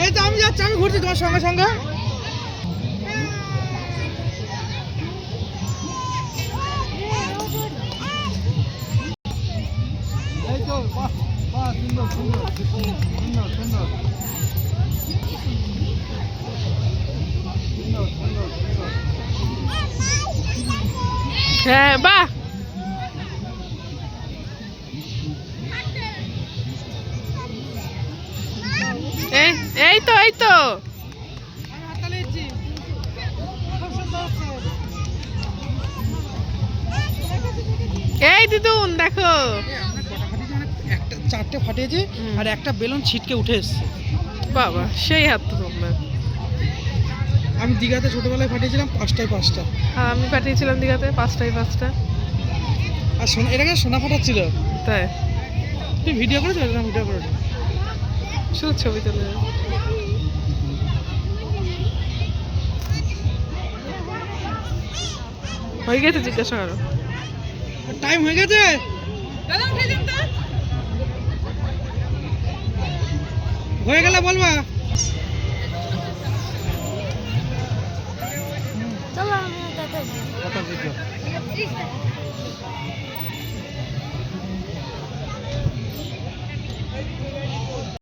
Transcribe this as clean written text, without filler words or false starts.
এই তো আমি যাচ্ছি, আমি ঘুরছি তোমার সঙ্গে সঙ্গে। এই তো বাহ বাহ, সুন্দর সুন্দর সুন্দর সুন্দর সুন্দর সুন্দর। হ্যাঁ বাহ, এই এই তো এই তো আমি হাততালি দিচ্ছি, খুব সুন্দর হচ্ছে। এই দিদুন দেখো। আমরা কটা ফাটিয়েছি, মানে একটা চারটে ফাটিয়েছি আর একটা বেলুন ছিটকে উঠে এসছে। বাবা সেই হাত তো তোমরা। আমি দীঘাতে ছোটবেলায় ফাটিয়েছিলাম 5টায় 5টা। আর আমি পাঠিয়েছিলাম দীঘাতে 5টায় 5টা। আর সোনা, এটাকে সোনা ফাটাচ্ছিল। তাই তুই ভিডিও করেছো না? ভিডিও করে শুধু ছবি তুলে হয়ে গেছে, জিজ্ঞাসা করো। টাইম হয়ে গেছে। হয়ে গেলে বলবা। চলো আমি